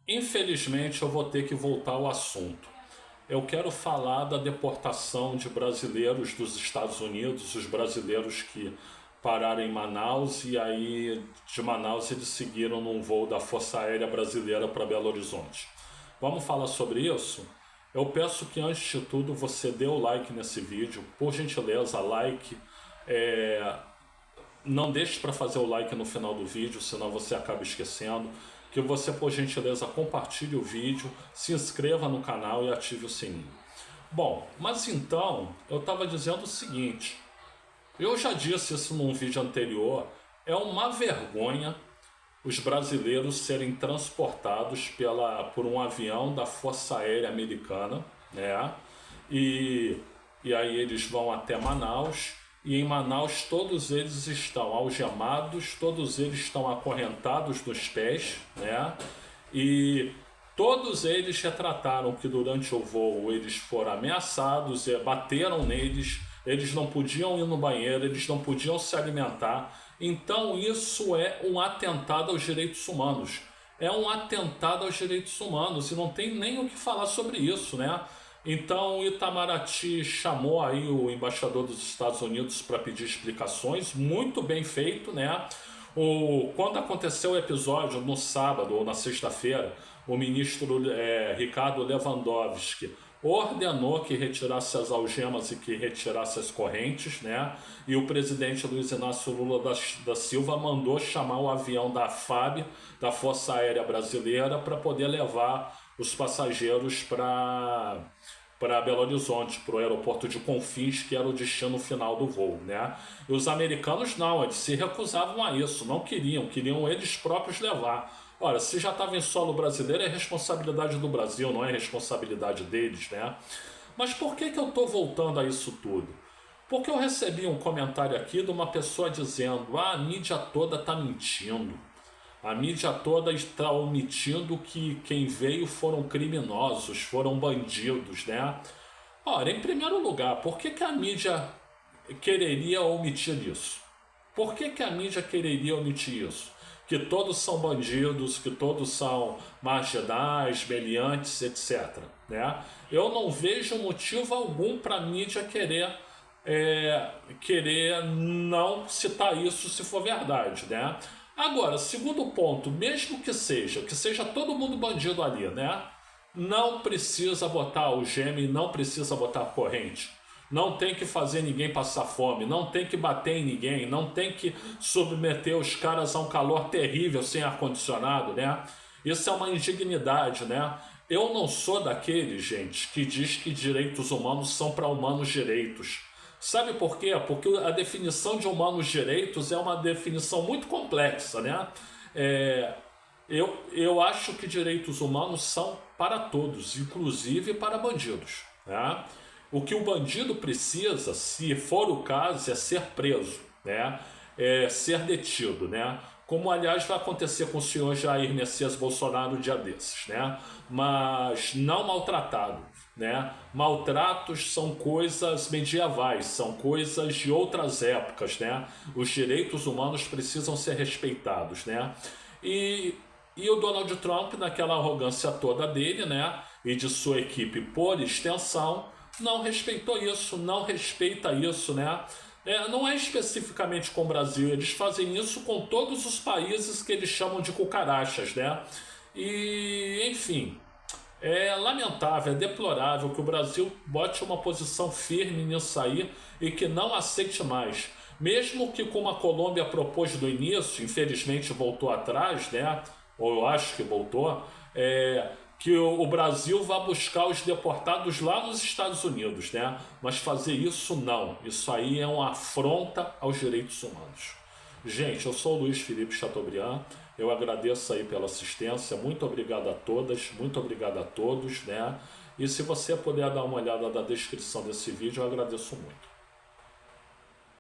Infelizmente, eu vou ter que voltar ao assunto. Eu quero falar da deportação de brasileiros dos Estados Unidos, os brasileiros que pararam em Manaus e aí de Manaus eles seguiram num voo da Força Aérea Brasileira para Belo Horizonte. Vamos falar sobre isso? Eu peço que antes de tudo você dê o like nesse vídeo, por gentileza, like. É, não deixe para fazer o like no final do vídeo, senão você acaba esquecendo. Que você, por gentileza, compartilhe o vídeo, se inscreva no canal e ative o sininho. Bom, mas então, eu estava dizendo o seguinte, eu já disse isso num vídeo anterior, é uma vergonha os brasileiros serem transportados por um avião da Força Aérea Americana, né? E aí eles vão até Manaus, e em Manaus todos eles estão algemados, todos eles estão acorrentados nos pés, né? E todos eles retrataram que durante o voo eles foram ameaçados, bateram neles, eles não podiam ir no banheiro, eles não podiam se alimentar. Então isso é um atentado aos direitos humanos. É um atentado aos direitos humanos e não tem nem o que falar sobre isso, né? Então o Itamaraty chamou aí o embaixador dos Estados Unidos para pedir explicações, muito bem feito, né? Quando aconteceu o episódio no sábado ou na sexta-feira, o ministro Ricardo Lewandowski ordenou que retirasse as algemas e que retirasse as correntes, né? E o presidente Luiz Inácio Lula da Silva mandou chamar o avião da FAB, da Força Aérea Brasileira, para poder levar os passageiros para Belo Horizonte, para o aeroporto de Confins, que era o destino final do voo, né? E os americanos não, eles se recusavam a isso, não queriam eles próprios levar. Ora, se já estava em solo brasileiro, é responsabilidade do Brasil, não é responsabilidade deles, né? Mas por que eu estou voltando a isso tudo? Porque eu recebi um comentário aqui de uma pessoa dizendo: a mídia toda está mentindo. A mídia toda está omitindo que quem veio foram criminosos, foram bandidos, né? Ora, em primeiro lugar, por que a mídia quereria omitir isso? Por que a mídia quereria omitir isso? Que todos são bandidos, que todos são marginais, meliantes, etc. Né? Eu não vejo motivo algum para a mídia querer não citar isso se for verdade, né? Agora, segundo ponto, mesmo que seja todo mundo bandido ali, né? Não precisa botar algema e não precisa botar corrente. Não tem que fazer ninguém passar fome, não tem que bater em ninguém, não tem que submeter os caras a um calor terrível sem ar-condicionado, né? Isso é uma indignidade, né? Eu não sou daqueles, gente, que diz que direitos humanos são para humanos direitos. Sabe por quê? Porque a definição de humanos direitos é uma definição muito complexa, né? Eu acho que direitos humanos são para todos, inclusive para bandidos, né? O que o bandido precisa, se for o caso, é ser preso, né? Ser detido, né? Como, aliás, vai acontecer com o senhor Jair Messias Bolsonaro um dia desses, né? Mas não maltratado, né? Maltratos são coisas medievais, são coisas de outras épocas, né? Os direitos humanos precisam ser respeitados, né? E o Donald Trump, naquela arrogância toda dele, né? E de sua equipe por extensão, não respeitou isso, não respeita isso, né? Não é especificamente com o Brasil, eles fazem isso com todos os países que eles chamam de cucarachas, né? E, enfim, é lamentável, é deplorável que o Brasil bote uma posição firme nisso aí e que não aceite mais. Mesmo que, como a Colômbia propôs no início, infelizmente voltou atrás, né? Ou eu acho que voltou, que o Brasil vá buscar os deportados lá nos Estados Unidos, né? Mas fazer isso não. Isso aí é uma afronta aos direitos humanos. Gente, eu sou o Luiz Felipe Chateaubriand, eu agradeço aí pela assistência, muito obrigado a todas, muito obrigado a todos, né? E se você puder dar uma olhada na descrição desse vídeo, eu agradeço muito.